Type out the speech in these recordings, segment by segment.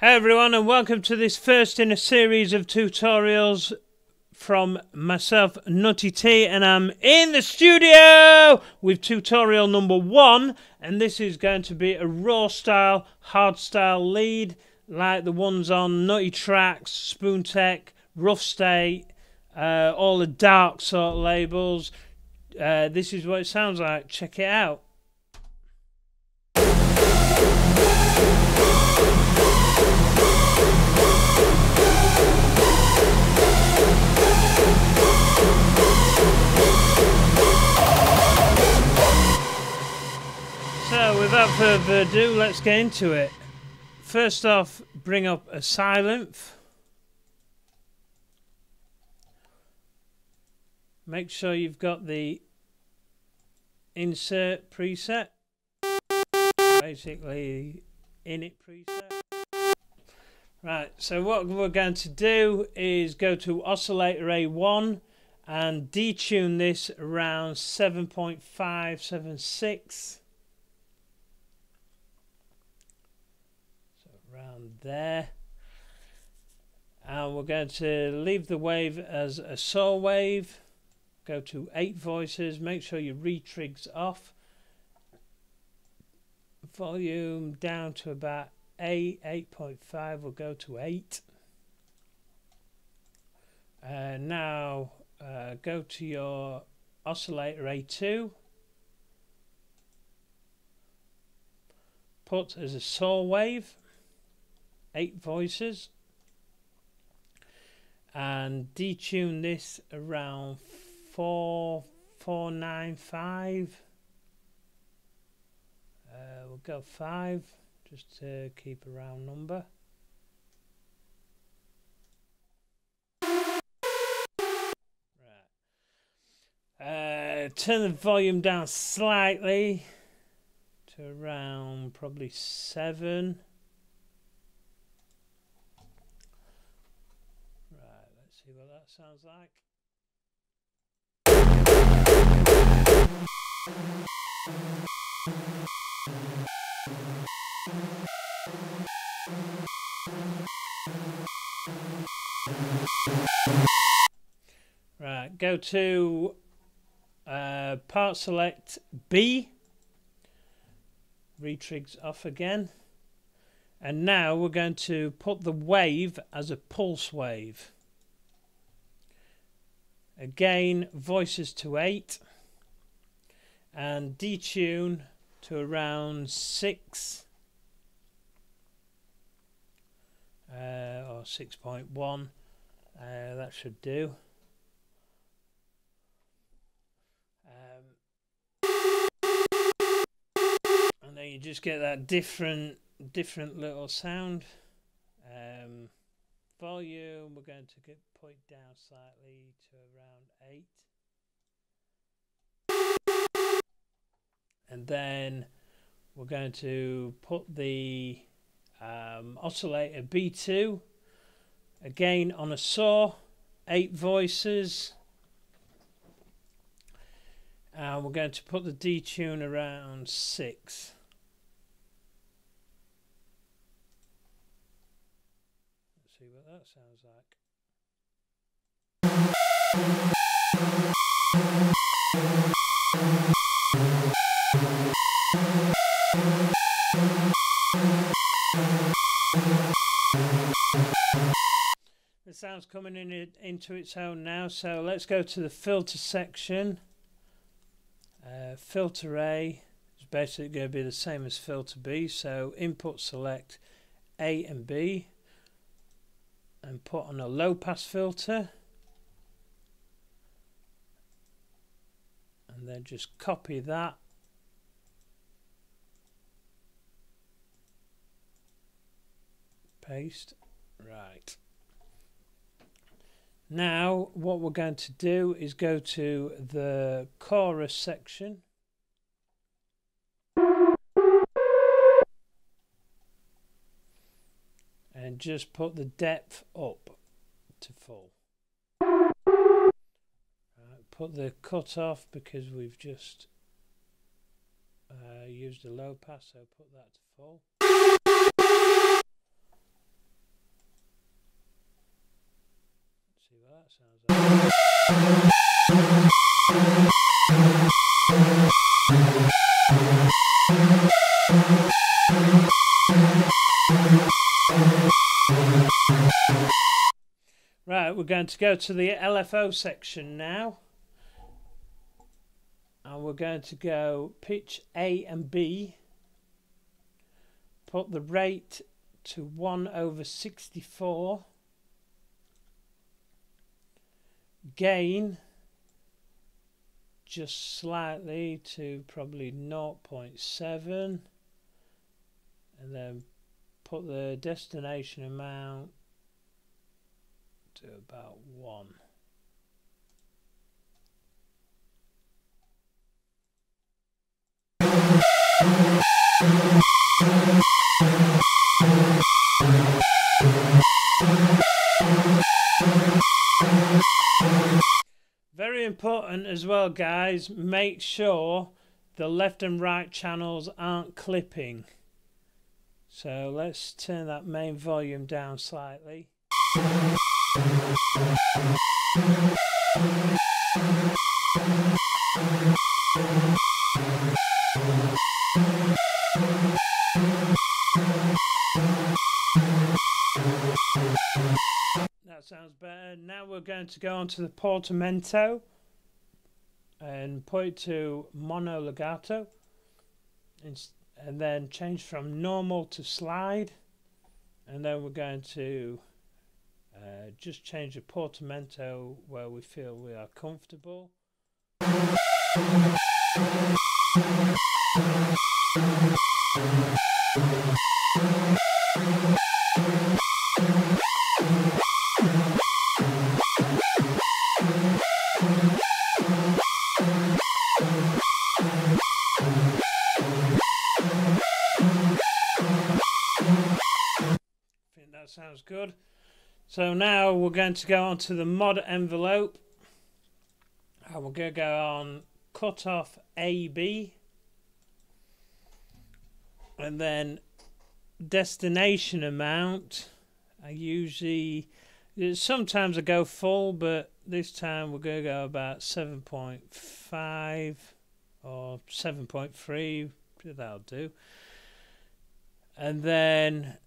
Hey everyone, and welcome to this first in a series of tutorials from myself, Nutty T, and I'm in the studio with tutorial number 1, and this is going to be a Rawstyle hardstyle lead like the ones on Nutty Traxx, Spoontech, Rawstyle, all the dark sort of labels. This is what it sounds like. Check it out. So without further ado, let's get into it. First off, bring up a Sylenth. Make sure you've got the insert preset, basically init preset. Right, so what we're going to do is go to oscillator A1 and detune this around 7.576. Around there, and we're going to leave the wave as a saw wave. Go to 8 voices, make sure your retrig's off, volume down to about 8.5. We'll go to 8. Now go to your oscillator A2, put as a saw wave 8 voices, and detune this around 495. We'll go 5 just to keep a round number. Right. Turn the volume down slightly to around probably 7. See what that sounds like. Right, go to part select B, retrig's off again, and now we're going to put the wave as a pulse wave. Again, voices to 8, and detune to around 6 or 6.1. That should do. And then you just get that different little sound. Volume, we're going to put it down slightly to around 8. And then we're going to put the oscillator B2 again on a saw, 8 voices. And we're going to put the detune around 6. See what that sounds like. The sound's coming into its own now, so let's go to the filter section. Filter A is basically going to be the same as filter B, so input select A and B and put on a low pass filter, and then just copy that, paste. Right, now what we're going to do is go to the chorus section and just put the depth up to full. Put the cut off because we've just used a low pass, so put that to full. that sounds like. Right, we're going to go to the LFO section now. And we're going to go pitch A and B. Put the rate to 1/64. Gain just slightly to probably 0.7. And then put the destination amount to about 1. Very important as well, guys, make sure the left and right channels aren't clipping. So let's turn that main volume down slightly. That sounds better. Now we're going to go on to the portamento and put it to mono legato, and then change from normal to slide, and then we're going to just change the portamento where we feel we are comfortable. That sounds good. So now we're going to go on to the mod envelope, and we're going to go on cutoff AB, and then destination amount. Sometimes I go full, but this time we're going to go about 7.5 or 7.3. That'll do. And then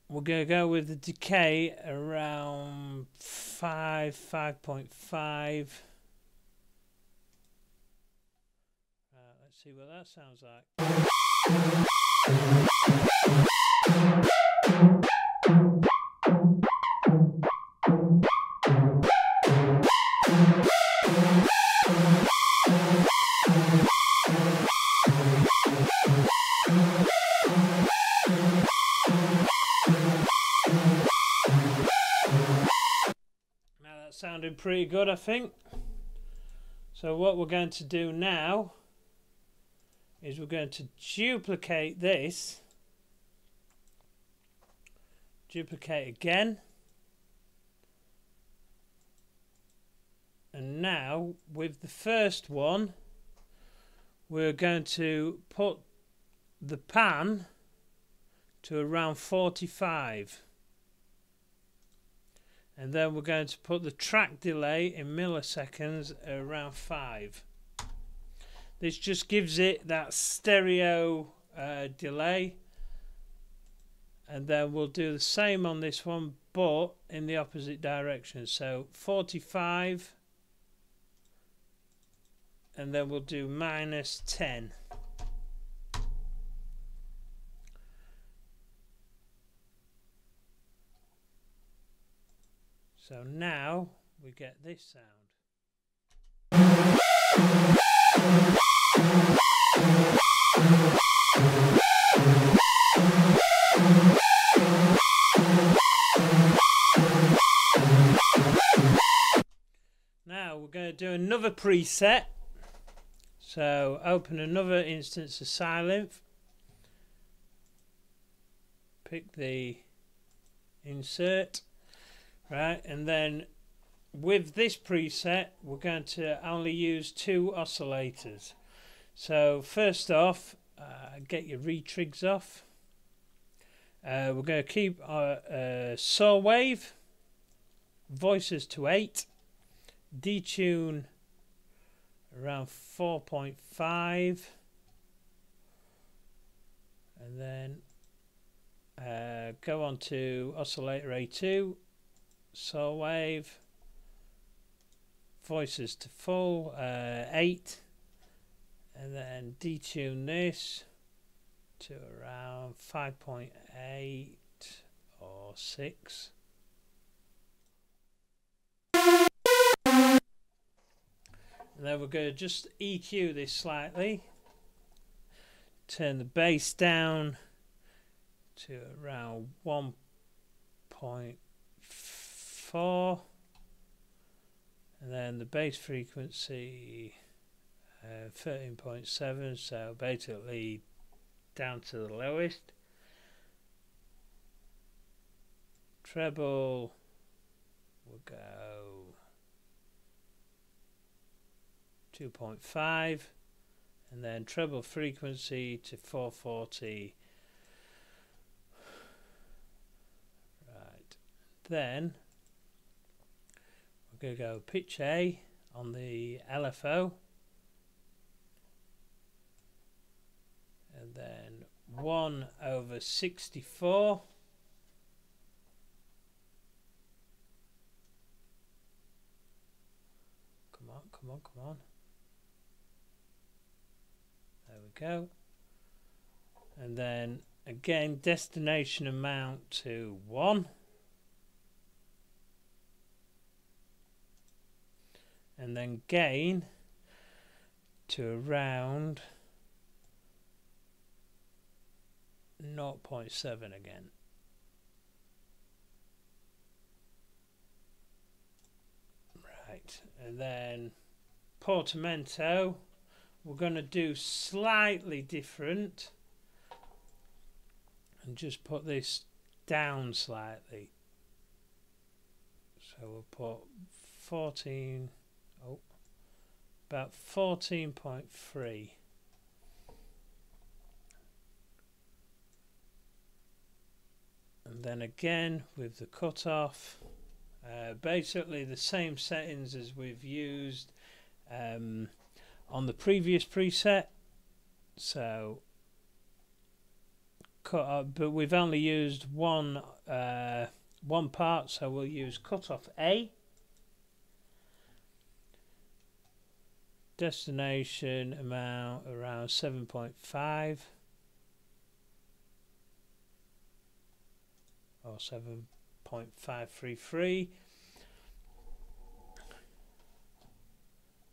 we're going to go with the decay around 5.5. Let's see what that sounds like. Sounding pretty good, I think. So what we're going to do now is we're going to duplicate this, duplicate again, and now with the first one we're going to put the pan to around 45. And then we're going to put the track delay in milliseconds around 5. This just gives it that stereo delay. And then we'll do the same on this one, but in the opposite direction. So 45. And then we'll do -10. So now we get this sound. Now we're going to do another preset. So open another instance of Sylenth. Pick the insert. Right, and then with this preset we're going to only use 2 oscillators. So first off, get your retrigs off. We're going to keep our saw wave, voices to 8, detune around 4.5, and then go on to oscillator A2, saw wave, voices to full, 8, and then detune this to around 5.8 or 6. And then we're going to just EQ this slightly, turn the bass down to around 1.4, and then the bass frequency 13.7, so basically down to the lowest. Treble will go 2.5, and then treble frequency to 440. Right, then we're going to go pitch A on the LFO, and then 1/64. Come on, come on, come on. There we go. And then again, destination amount to 1. And then gain to around 0.7 again. Right, and then portamento we're going to do slightly different and just put this down slightly. So we'll put 14, about 14.3. And then again with the cutoff, basically the same settings as we've used on the previous preset. So cut, but we've only used one part, so we'll use cutoff A. Destination amount around 7.5 or 7.533,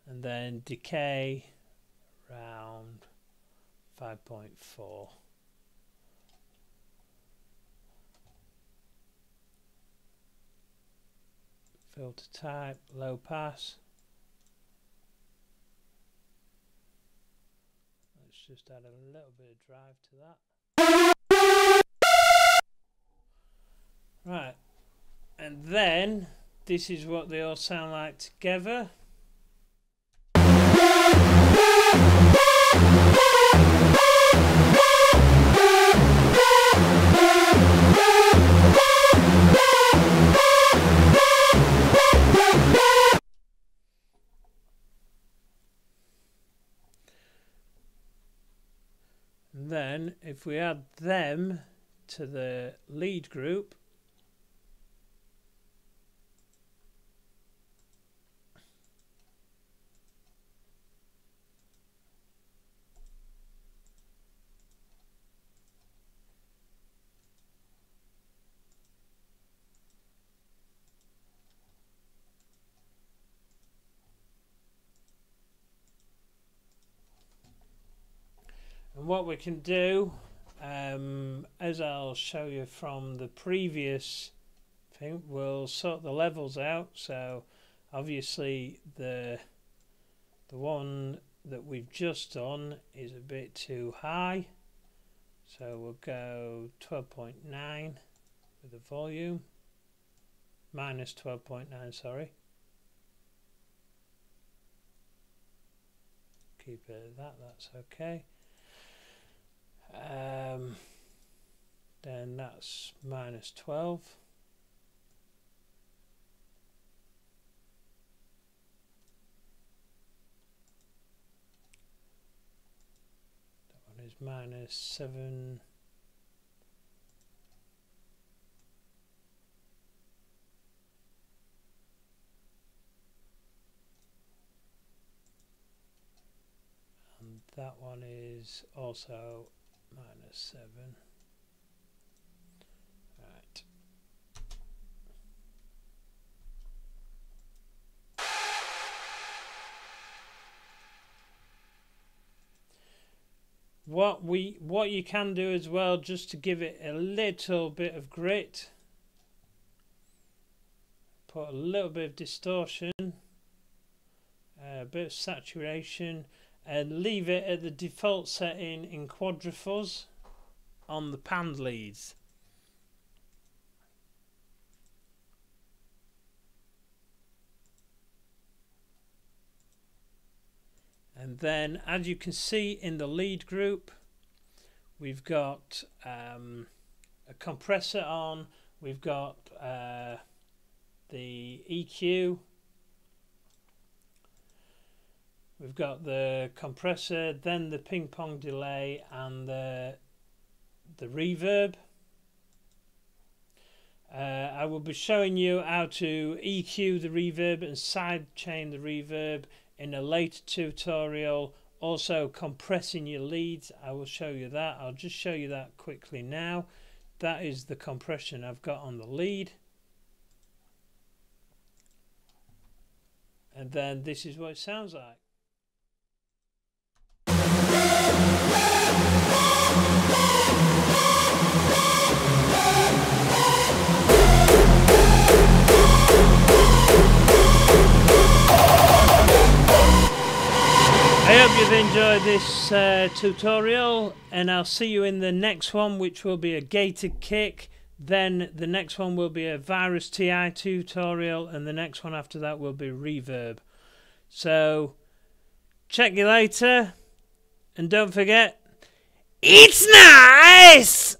and then decay around 5.4. Filter type low pass. Let's just add a little bit of drive to that. Right, and then this is what they all sound like together. And then if we add them to the lead group, and what we can do, as I'll show you from the previous thing, we'll sort the levels out. So obviously the one that we've just done is a bit too high, so we'll go 12.9 with the volume, minus 12.9, sorry. Keep it at that, that's okay. Then that's minus 12. -7. And that one is also -7. Right. What you can do as well, just to give it a little bit of grit, put a little bit of distortion, a bit of saturation, and leave it at the default setting in quadrifuzz on the panned leads. And then, as you can see in the lead group, we've got a compressor on, we've got the EQ, we've got the compressor, then the ping pong delay, and the reverb. I will be showing you how to EQ the reverb and sidechain the reverb in a later tutorial. Also compressing your leads, I will show you that. I'll just show you that quickly now. That is the compression I've got on the lead. And then this is what it sounds like. I hope you've enjoyed this tutorial, and I'll see you in the next one, which will be a gated kick. Then the next one will be a Virus TI tutorial, and the next one after that will be reverb. So check you later, and don't forget, it's nice!